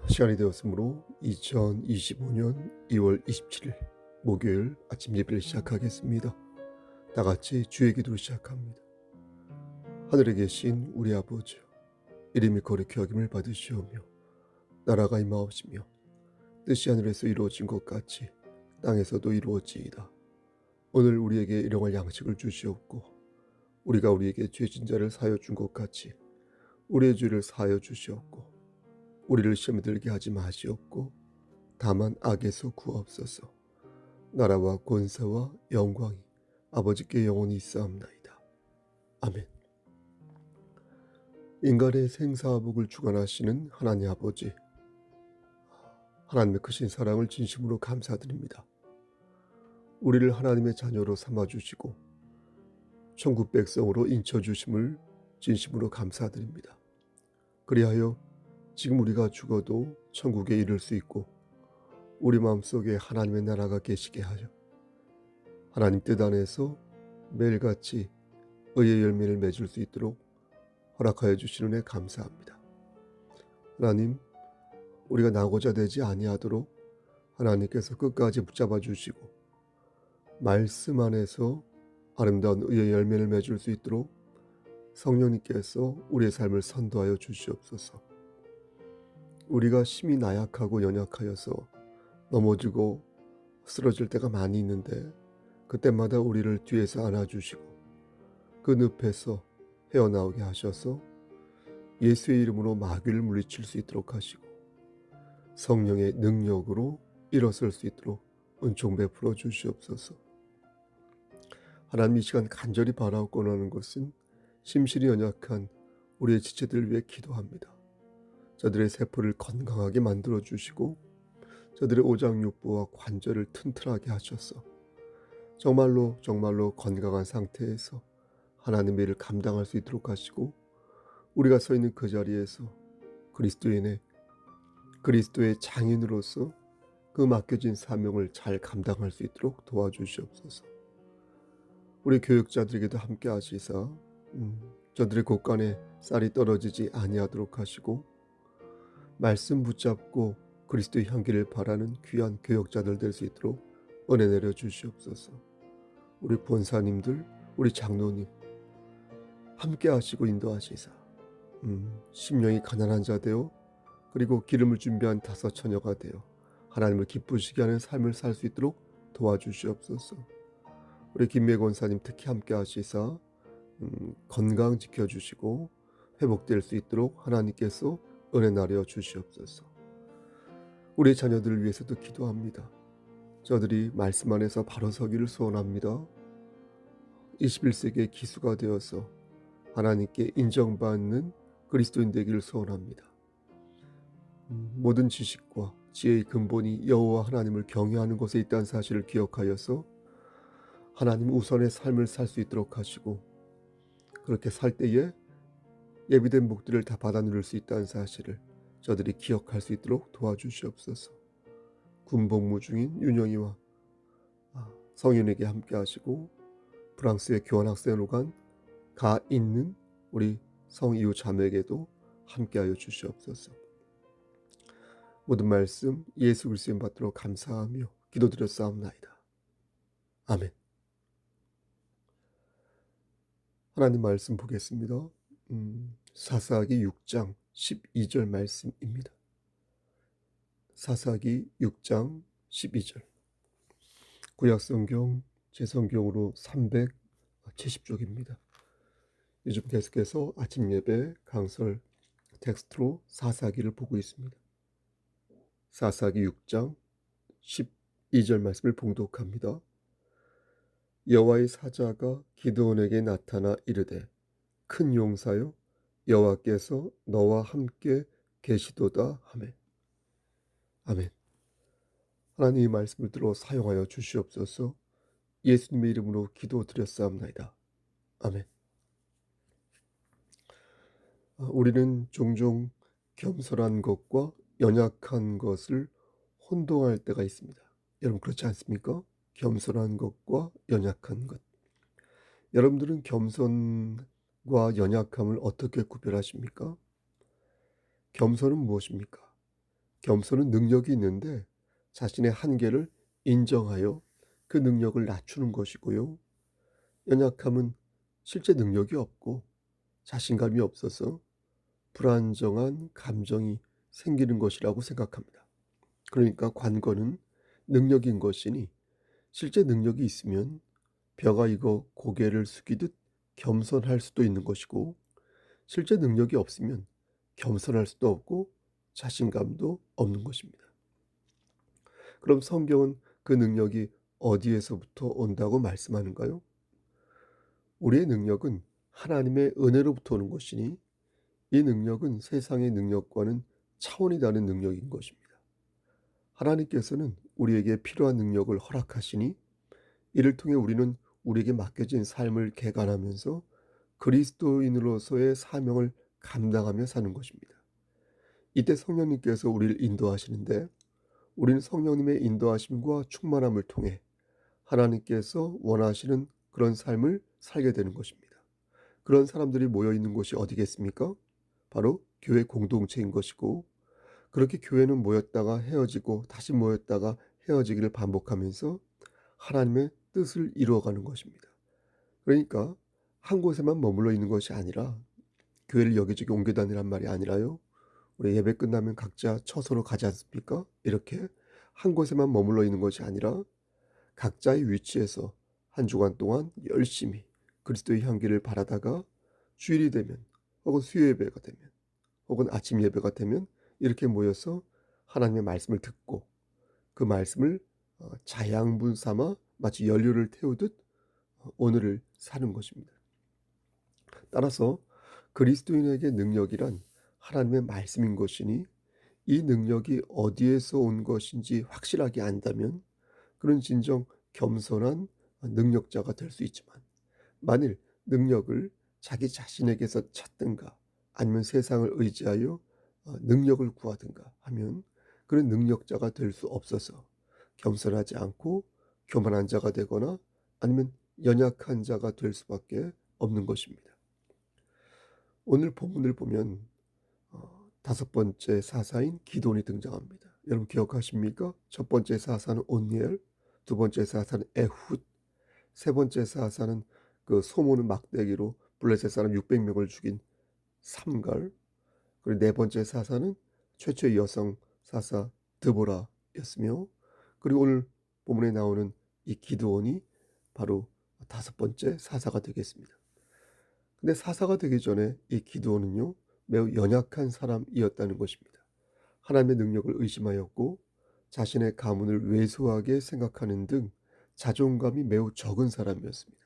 시간이 되었으므로 2025년 2월 27일 목요일 아침 예배를 시작하겠습니다. 다 같이 주의 기도로 시작합니다. 하늘에 계신 우리 아버지여, 이름이 거룩히 여김을 받으시오며 나라가 임하옵시며 뜻이 하늘에서 이루어진 것 같이 땅에서도 이루어지이다. 오늘 우리에게 일용할 양식을 주시옵고 우리가 우리에게 죄진 자를 사하여 준 것 같이 우리의 죄를 사하여 주시옵고 우리를 시험에 들게 하지 마시옵고 다만 악에서 구하옵소서. 나라와 권세와 영광이 아버지께 영원히 있사옵나이다. 아멘. 인간의 생사복을 주관하시는 하나님 아버지, 하나님의 크신 사랑을 진심으로 감사드립니다. 우리를 하나님의 자녀로 삼아주시고 천국 백성으로 인쳐주심을 진심으로 감사드립니다. 그리하여 지금 우리가 죽어도 천국에 이를 수 있고 우리 마음속에 하나님의 나라가 계시게 하여 하나님 뜻 안에서 매일같이 의의 열매를 맺을 수 있도록 허락하여 주시는 애 감사합니다. 하나님, 우리가 나고자 되지 아니하도록 하나님께서 끝까지 붙잡아 주시고 말씀 안에서 아름다운 의의 열매를 맺을 수 있도록 성령님께서 우리의 삶을 선도하여 주시옵소서. 우리가 심히 나약하고 연약하여서 넘어지고 쓰러질 때가 많이 있는데 그때마다 우리를 뒤에서 안아주시고 그 늪에서 헤어나오게 하셔서 예수의 이름으로 마귀를 물리칠 수 있도록 하시고 성령의 능력으로 일어설 수 있도록 은총 베풀어 주시옵소서. 하나님, 이 시간 간절히 바라고 권하는 것은 심실히 연약한 우리의 지체들을 위해 기도합니다. 저들의 세포를 건강하게 만들어 주시고 저들의 오장육부와 관절을 튼튼하게 하셔서 정말로 건강한 상태에서 하나님의 일을 감당할 수 있도록 하시고 우리가 서 있는 그 자리에서 그리스도의 장인으로서 그 맡겨진 사명을 잘 감당할 수 있도록 도와주시옵소서. 우리 교육자들에게도 함께 하시사 저들의 곳간에 쌀이 떨어지지 아니하도록 하시고 말씀 붙잡고 그리스도의 향기를 바라는 귀한 교역자들 될 수 있도록 은혜 내려 주시옵소서. 우리 본사님들, 우리 장로님 함께 하시고 인도하시사 심령이 가난한 자 되어 그리고 기름을 준비한 다섯 처녀가 되어 하나님을 기쁘시게 하는 삶을 살 수 있도록 도와주시옵소서. 우리 김매 권사님 특히 함께 하시사 건강 지켜주시고 회복될 수 있도록 하나님께서 은혜 나려 주시옵소서. 우리 자녀들을 위해서도 기도합니다. 저들이 말씀 안에서 바로 서기를 소원합니다. 21세기의 기수가 되어서 하나님께 인정받는 그리스도인 되기를 소원합니다. 모든 지식과 지혜의 근본이 여호와 하나님을 경외하는 곳에 있다는 사실을 기억하여서 하나님 우선의 삶을 살 수 있도록 하시고 그렇게 살 때에 예비된 복들을 다 받아 누릴 수 있다는 사실을 저들이 기억할 수 있도록 도와주시옵소서. 군복무 중인 윤영이와 성윤에게 함께 하시고 프랑스에 교환학생으로 가 있는 우리 성이후 자매에게도 함께하여 주시옵소서. 모든 말씀 예수 그리스도의 받도록 감사하며 기도드렸사옵나이다. 아멘. 하나님 말씀 보겠습니다. 사사기 6장 12절 말씀입니다. 사사기 6장 12절. 구약성경 제 성경으로 370쪽입니다. 요즘 계속해서 아침 예배 강설 텍스트로 사사기를 보고 있습니다. 사사기 6장 12절 말씀을 봉독합니다. 여호와의 사자가 기드온에게 나타나 이르되 큰 용사여 여호와께서 너와 함께 계시도다 하매. 아멘. 하나님의 말씀을 들어 사용하여 주시옵소서. 예수님의 이름으로 기도드렸사옵나이다. 아멘. 우리는 종종 겸손한 것과 연약한 것을 혼동할 때가 있습니다. 여러분 그렇지 않습니까? 겸손한 것과 연약한 것. 여러분들은 겸손 연약함을 어떻게 구별하십니까? 겸손은 무엇입니까? 겸손은 능력이 있는데 자신의 한계를 인정하여 그 능력을 낮추는 것이고요. 연약함은 실제 능력이 없고 자신감이 없어서 불안정한 감정이 생기는 것이라고 생각합니다. 그러니까 관건은 능력인 것이니 실제 능력이 있으면 벼가 익어 고개를 숙이듯 겸손할 수도 있는 것이고, 실제 능력이 없으면 겸손할 수도 없고 자신감도 없는 것입니다. 그럼 성경은 그 능력이 어디에서부터 온다고 말씀하는가요? 우리의 능력은 하나님의 은혜로부터 오는 것이니 이 능력은 세상의 능력과는 차원이 다른 능력인 것입니다. 하나님께서는 우리에게 필요한 능력을 허락하시니 이를 통해 우리는 우리에게 맡겨진 삶을 개관하면서 그리스도인으로서의 사명을 감당하며 사는 것입니다. 이때 성령님께서 우리를 인도하시는데 우리는 성령님의 인도하심과 충만함을 통해 하나님께서 원하시는 그런 삶을 살게 되는 것입니다. 그런 사람들이 모여 있는 곳이 어디겠습니까? 바로 교회 공동체인 것이고, 그렇게 교회는 모였다가 헤어지고 다시 모였다가 헤어지기를 반복하면서 하나님의 뜻을 이루어가는 것입니다. 그러니까 한 곳에만 머물러 있는 것이 아니라, 교회를 여기저기 옮겨 다니란 말이 아니라요, 우리 예배 끝나면 각자 처소로 가지 않습니까? 이렇게 한 곳에만 머물러 있는 것이 아니라 각자의 위치에서 한 주간 동안 열심히 그리스도의 향기를 바라다가 주일이 되면, 혹은 수요 예배가 되면, 혹은 아침 예배가 되면 이렇게 모여서 하나님의 말씀을 듣고 그 말씀을 자양분 삼아 마치 연료를 태우듯 오늘을 사는 것입니다. 따라서 그리스도인에게 능력이란 하나님의 말씀인 것이니 이 능력이 어디에서 온 것인지 확실하게 안다면 그런 진정 겸손한 능력자가 될 수 있지만, 만일 능력을 자기 자신에게서 찾든가 아니면 세상을 의지하여 능력을 구하든가 하면 그런 능력자가 될 수 없어서 겸손하지 않고 교만한 자가 되거나 아니면 연약한 자가 될 수밖에 없는 것입니다. 오늘 본문을 보면 다섯 번째 사사인 기돈이 등장합니다. 여러분 기억하십니까? 첫 번째 사사는 온니엘, 두 번째 사사는 에훗, 세 번째 사사는 그 소모는 막대기로 블레셋 사람 600명을 죽인 삼갈, 그리고 네 번째 사사는 최초의 여성 사사 드보라였으며, 그리고 오늘 본문에 나오는 이 기드온이 바로 다섯 번째 사사가 되겠습니다. 근데 사사가 되기 전에 이 기드온은요, 매우 연약한 사람이었다는 것입니다. 하나님의 능력을 의심하였고 자신의 가문을 왜소하게 생각하는 등 자존감이 매우 적은 사람이었습니다.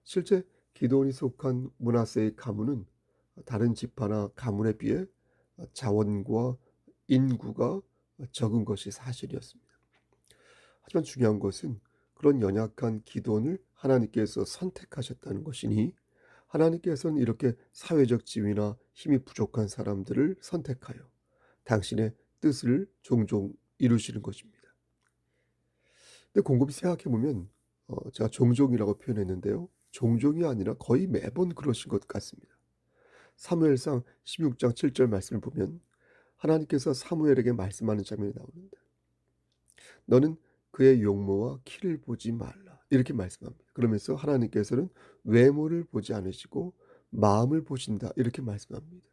실제 기드온이 속한 므낫세의 가문은 다른 지파나 가문에 비해 자원과 인구가 적은 것이 사실이었습니다. 하지만 중요한 것은 그런 연약한 기드온을 하나님께서 선택하셨다는 것이니 하나님께서는 이렇게 사회적 지위나 힘이 부족한 사람들을 선택하여 당신의 뜻을 종종 이루시는 것입니다. 근데 곰곰이 생각해 보면 제가 종종이라고 표현했는데요, 종종이 아니라 거의 매번 그러신 것 같습니다. 사무엘상 16장 7절 말씀을 보면 하나님께서 사무엘에게 말씀하는 장면이 나오는데, 너는 그의 용모와 키를 보지 말라, 이렇게 말씀합니다. 그러면서 하나님께서는 외모를 보지 않으시고 마음을 보신다, 이렇게 말씀합니다.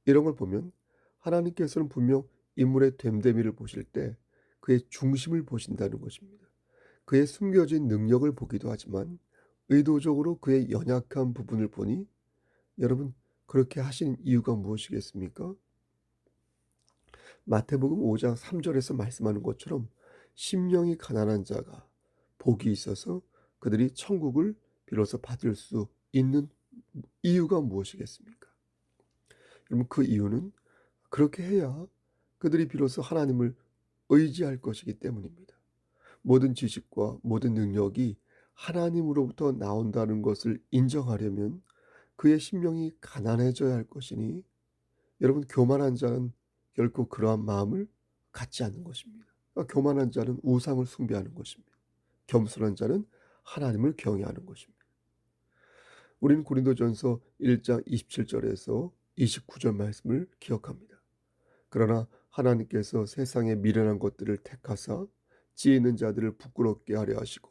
이런 걸 보면 하나님께서는 분명 인물의 됨됨이를 보실 때 그의 중심을 보신다는 것입니다. 그의 숨겨진 능력을 보기도 하지만 의도적으로 그의 연약한 부분을 보니, 여러분 그렇게 하신 이유가 무엇이겠습니까? 마태복음 5장 3절에서 말씀하는 것처럼 심령이 가난한 자가 복이 있어서 그들이 천국을 비로소 받을 수 있는 이유가 무엇이겠습니까? 여러분 그 이유는 그렇게 해야 그들이 비로소 하나님을 의지할 것이기 때문입니다. 모든 지식과 모든 능력이 하나님으로부터 나온다는 것을 인정하려면 그의 심령이 가난해져야 할 것이니, 여러분 교만한 자는 결코 그러한 마음을 갖지 않는 것입니다. 그러니까 교만한 자는 우상을 숭배하는 것입니다. 겸손한 자는 하나님을 경외하는 것입니다. 우리는 고린도전서 1장 27절에서 29절 말씀을 기억합니다. 그러나 하나님께서 세상의 미련한 것들을 택하사 지혜 있는 자들을 부끄럽게 하려 하시고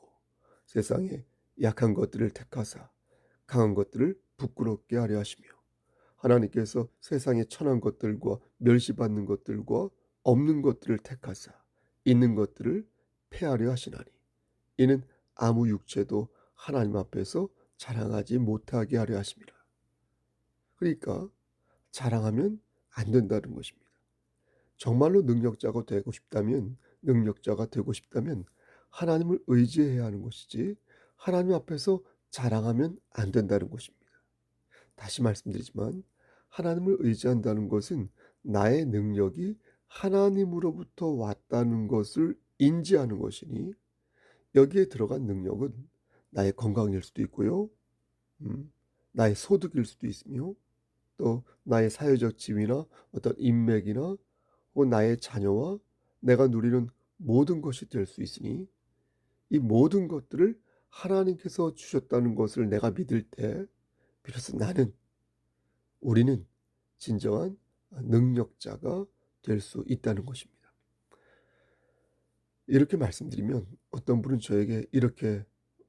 세상의 약한 것들을 택하사 강한 것들을 부끄럽게 하려 하시며 하나님께서 세상의 천한 것들과 멸시받는 것들과 없는 것들을 택하사 있는 것들을 폐하려 하시나니 이는 아무 육체도 하나님 앞에서 자랑하지 못하게 하려 하심이라. 그러니까 자랑하면 안 된다는 것입니다. 정말로 능력자가 되고 싶다면 하나님을 의지해야 하는 것이지 하나님 앞에서 자랑하면 안 된다는 것입니다. 다시 말씀드리지만 하나님을 의지한다는 것은 나의 능력이 하나님으로부터 왔다는 것을 인지하는 것이니 여기에 들어간 능력은 나의 건강일 수도 있고요. 나의 소득일 수도 있으며 또 나의 사회적 지위나 어떤 인맥이나 혹은 나의 자녀와 내가 누리는 모든 것이 될 수 있으니 이 모든 것들을 하나님께서 주셨다는 것을 내가 믿을 때 비로소 우리는 진정한 능력자가 될 수 있다는 것입니다. 이렇게 말씀드리면 어떤 분은 저에게 이렇게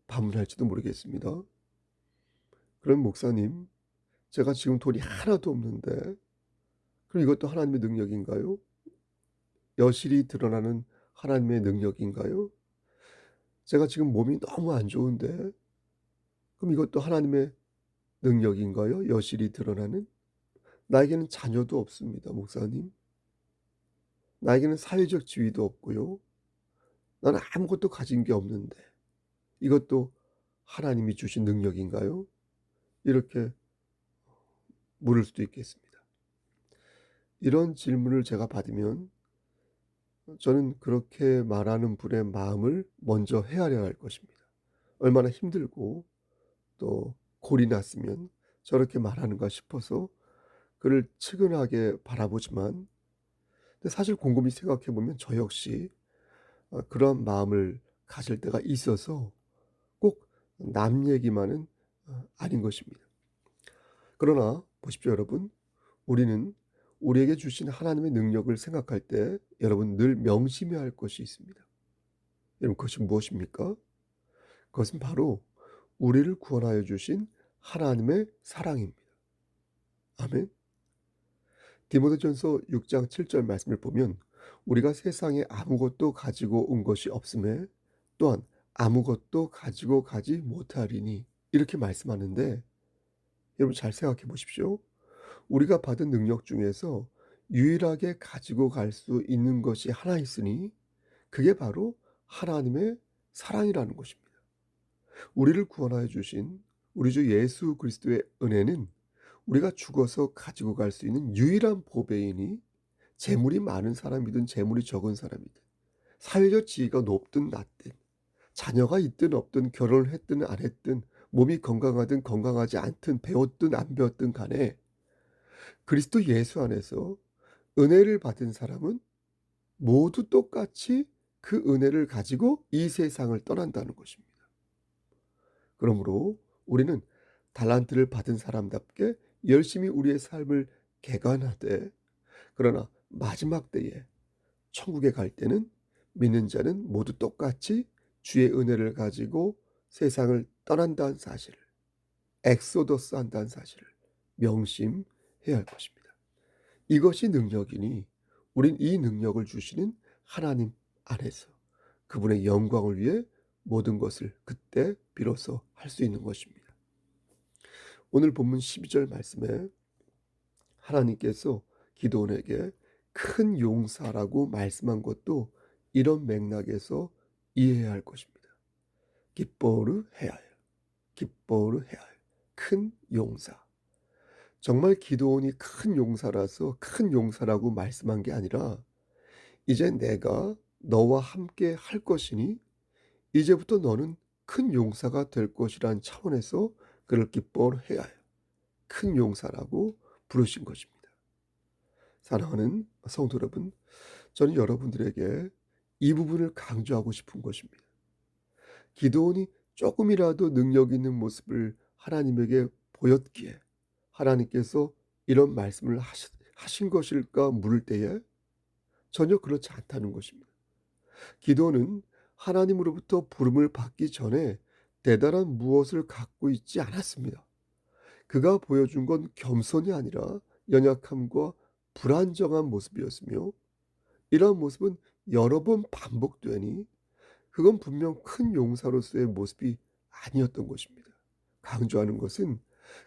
반문할지도 모르겠습니다. 그럼 목사님, 제가 지금 돈이 하나도 없는데 그럼 이것도 하나님의 능력인가요? 여실히 드러나는 하나님의 능력인가요? 제가 지금 몸이 너무 안 좋은데 그럼 이것도 하나님의 능력인가요? 여실히 드러나는? 나에게는 자녀도 없습니다, 목사님. 나에게는 사회적 지위도 없고요. 나는 아무것도 가진 게 없는데 이것도 하나님이 주신 능력인가요? 이렇게 물을 수도 있겠습니다. 이런 질문을 제가 받으면 저는 그렇게 말하는 분의 마음을 먼저 헤아려야 할 것입니다. 얼마나 힘들고 또 골이 났으면 저렇게 말하는가 싶어서 그를 측은하게 바라보지만 근데 사실 곰곰이 생각해 보면 저 역시 그런 마음을 가질 때가 있어서 꼭 남 얘기만은 아닌 것입니다. 그러나 보십시오 여러분. 우리는 우리에게 주신 하나님의 능력을 생각할 때 여러분 늘 명심해야 할 것이 있습니다. 여러분 그것이 무엇입니까? 그것은 바로 우리를 구원하여 주신 하나님의 사랑입니다. 아멘. 디모데전서 6장 7절 말씀을 보면 우리가 세상에 아무것도 가지고 온 것이 없음에 또한 아무것도 가지고 가지 못하리니 이렇게 말씀하는데 여러분 잘 생각해 보십시오. 우리가 받은 능력 중에서 유일하게 가지고 갈 수 있는 것이 하나 있으니 그게 바로 하나님의 사랑이라는 것입니다. 우리를 구원하여 주신 우리 주 예수 그리스도의 은혜는 우리가 죽어서 가지고 갈 수 있는 유일한 보배이니 재물이 많은 사람이든 재물이 적은 사람이든 사회적 지위가 높든 낮든 자녀가 있든 없든 결혼을 했든 안 했든 몸이 건강하든 건강하지 않든 배웠든 안 배웠든 간에 그리스도 예수 안에서 은혜를 받은 사람은 모두 똑같이 그 은혜를 가지고 이 세상을 떠난다는 것입니다. 그러므로 우리는 달란트를 받은 사람답게 열심히 우리의 삶을 개간하되 그러나 마지막 때에 천국에 갈 때는 믿는 자는 모두 똑같이 주의 은혜를 가지고 세상을 떠난다는 사실을 엑소더스 한다는 사실을 명심해야 할 것입니다. 이것이 능력이니 우린 이 능력을 주시는 하나님 안에서 그분의 영광을 위해 모든 것을 그때 비로소 할 수 있는 것입니다. 오늘 본문 12절 말씀에 하나님께서 기드온에게 큰 용사라고 말씀한 것도 이런 맥락에서 이해해야 할 것입니다. 기뻐르 헤아요. 기뻐르 헤아요. 큰 용사. 정말 기드온이 큰 용사라서 큰 용사라고 말씀한 게 아니라 이제 내가 너와 함께 할 것이니 이제부터 너는 큰 용사가 될 것이라는 차원에서 그를 기뻐르 헤아요. 큰 용사라고 부르신 것입니다. 사랑하는 성도 여러분, 저는 여러분들에게 이 부분을 강조하고 싶은 것입니다. 기드온이 조금이라도 능력 있는 모습을 하나님에게 보였기에 하나님께서 이런 말씀을 하신 것일까 물을 때에 전혀 그렇지 않다는 것입니다. 기도는 하나님으로부터 부름을 받기 전에 대단한 무엇을 갖고 있지 않았습니다. 그가 보여준 건 겸손이 아니라 연약함과 불안정한 모습이었으며, 이러한 모습은 여러 번 반복되니 그건 분명 큰 용사로서의 모습이 아니었던 것입니다. 강조하는 것은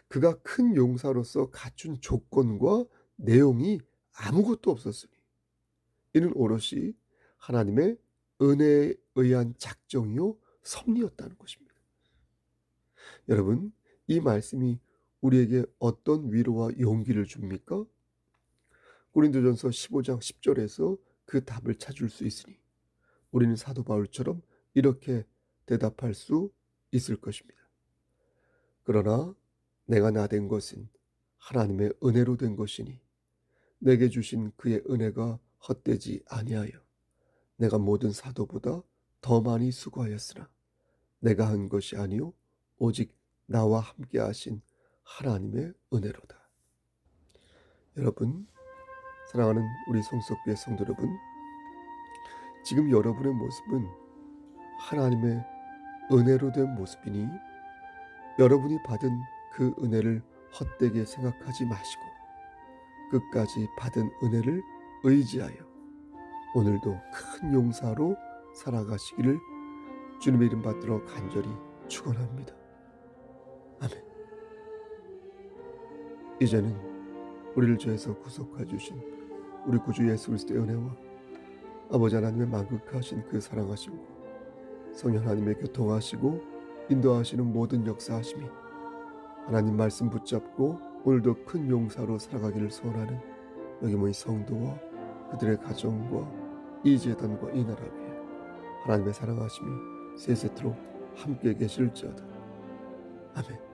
그가 큰 용사로서 갖춘 조건과 내용이 아무것도 없었으니 이는 오롯이 하나님의 은혜에 의한 작정이요 섭리였다는 것입니다. 여러분, 이 말씀이 우리에게 어떤 위로와 용기를 줍니까? 고린도전서 15장 10절에서 그 답을 찾을 수 있으니 우리는 사도 바울처럼 이렇게 대답할 수 있을 것입니다. 그러나 내가 나된 것은 하나님의 은혜로 된 것이니 내게 주신 그의 은혜가 헛되지 아니하여 내가 모든 사도보다 더 많이 수고하였으나 내가 한 것이 아니요 오직 나와 함께 하신 하나님의 은혜로다. 여러분, 사랑하는 우리 성석교회 성도 여러분, 지금 여러분의 모습은 하나님의 은혜로 된 모습이니 여러분이 받은 그 은혜를 헛되게 생각하지 마시고 끝까지 받은 은혜를 의지하여 오늘도 큰 용사로 살아가시기를 주님의 이름 받들어 간절히 축원합니다. 아멘. 이제는 우리를 죄에서 구속해 주신 우리 구주 예수 그리스도의 은혜와 아버지 하나님의 만극하신 그 사랑하심과 성령 하나님의 교통하시고 인도하시는 모든 역사하심이 하나님 말씀 붙잡고 오늘도 큰 용사로 살아가기를 소원하는 여기 모인 성도와 그들의 가정과 이 제단과 이 나라 위에 하나님의 사랑하심이 세세토록 함께 계실지어다. 아멘.